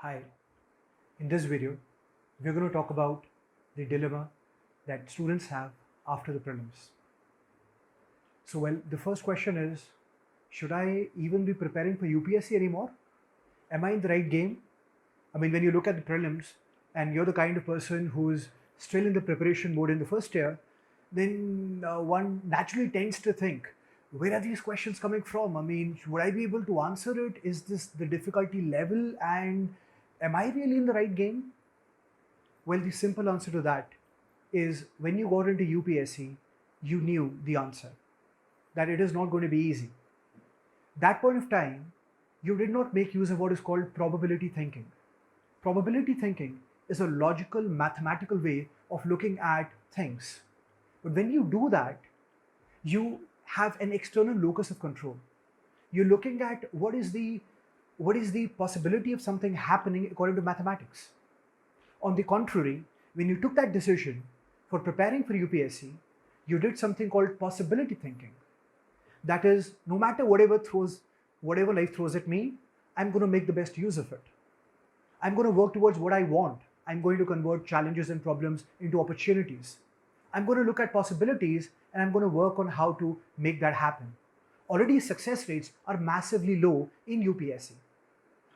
Hi, in this video, we're going to talk about the dilemma that students have after the prelims. So, the first question is, should I even be preparing for UPSC anymore? Am I in the right game? I mean, when you look at the prelims and you're the kind of person who's still in the preparation mode in the first year, then one naturally tends to think, where are these questions coming from? I mean, would I be able to answer it? Is this the difficulty level? And am I really in the right game? Well, the simple answer to that is when you got into UPSC, you knew the answer that it is not going to be easy. That point of time, you did not make use of what is called probability thinking. Probability thinking is a logical, mathematical way of looking at things. But when you do that, you have an external locus of control. You're looking at what is the possibility of something happening according to mathematics. On the contrary, when you took that decision for preparing for UPSC, you did something called possibility thinking. That is, no matter whatever life throws at me, I'm going to make the best use of it. I'm going to work towards what I want. I'm going to convert challenges and problems into opportunities. I'm going to look at possibilities and I'm going to work on how to make that happen. Already success rates are massively low in UPSC.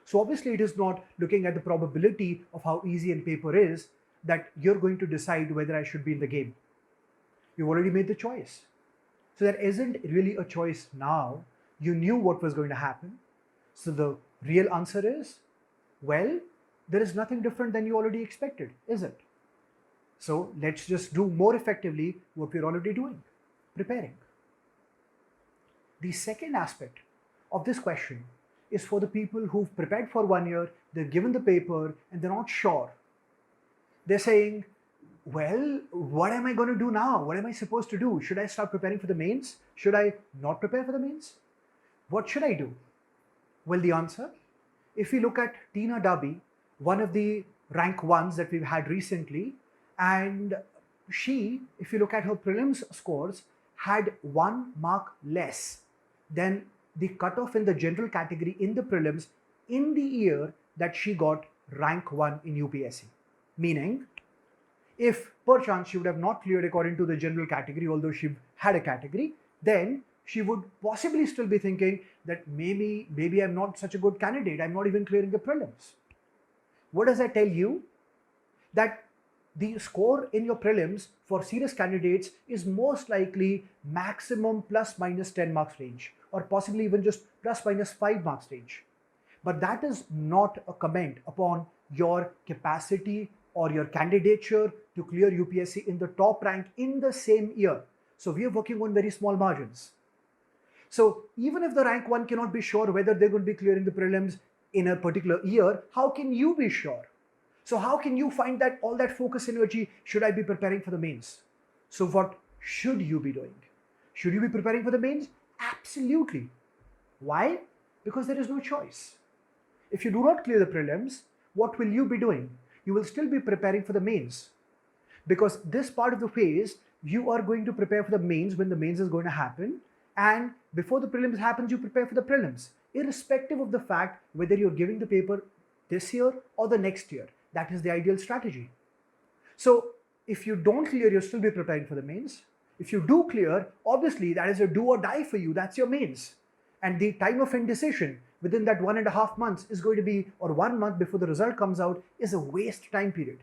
So obviously it is not looking at the probability of how easy a paper is that you're going to decide whether I should be in the game. You've already made the choice. So there isn't really a choice now. You knew what was going to happen. So the real answer is, well, there is nothing different than you already expected, is it? So let's just do more effectively what we're already doing, preparing. The second aspect of this question is for the people who've prepared for 1 year, they've given the paper and they're not sure. They're saying, well, what am I going to do now? What am I supposed to do? Should I start preparing for the mains? Should I not prepare for the mains? What should I do? Well, the answer, if we look at Tina Darby, one of the rank ones that we've had recently, and she, if you look at her prelims scores, had 1 mark less than the cutoff in the general category in the prelims in the year that she got rank 1 in UPSC. Meaning, if perchance she would have not cleared according to the general category, although she had a category, then she would possibly still be thinking that maybe I'm not such a good candidate, I'm not even clearing the prelims. What does that tell you? That the score in your prelims for serious candidates is most likely maximum plus minus 10 marks range, or possibly even just plus minus 5 marks range. But that is not a comment upon your capacity or your candidature to clear UPSC in the top rank in the same year. So we are working on very small margins. So even if the rank 1 cannot be sure whether they're going to be clearing the prelims in a particular year, how can you be sure? So how can you find that all that focus energy, should I be preparing for the mains? So what should you be doing? Should you be preparing for the mains? Absolutely. Why? Because there is no choice. If you do not clear the prelims, what will you be doing? You will still be preparing for the mains. Because this part of the phase, you are going to prepare for the mains when the mains is going to happen. And before the prelims happens, you prepare for the prelims, irrespective of the fact whether you're giving the paper this year or the next year. That is the ideal strategy. So if you don't clear, you'll still be preparing for the mains. If you do clear, obviously that is a do or die for you. That's your mains. And the time of indecision within that 1.5 months is going to be, or 1 month before the result comes out, is a waste time period.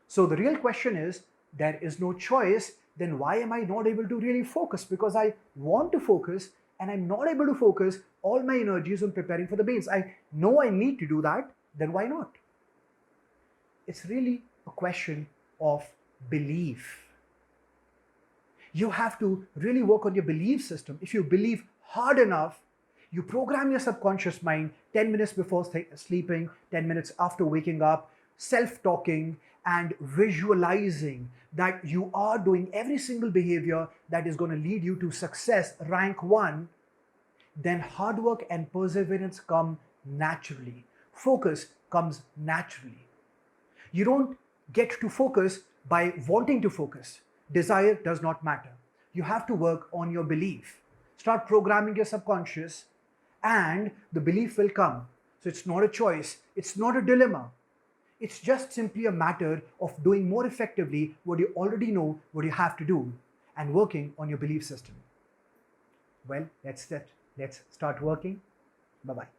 So the real question is, there is no choice, then why am I not able to really focus? Because I want to focus and I'm not able to focus all my energies on preparing for the mains. I know I need to do that, then why not? It's really a question of belief. You have to really work on your belief system. If you believe hard enough, you program your subconscious mind 10 minutes before sleeping, 10 minutes after waking up, self-talking and visualizing that you are doing every single behavior that is going to lead you to success, rank 1, then hard work and perseverance come naturally. Focus comes naturally. You don't get to focus by wanting to focus. Desire does not matter. You have to work on your belief. Start programming your subconscious and the belief will come. So it's not a choice, it's not a dilemma. It's just simply a matter of doing more effectively what you already know what you have to do and working on your belief system. Well, that's it. Let's start working. Bye bye.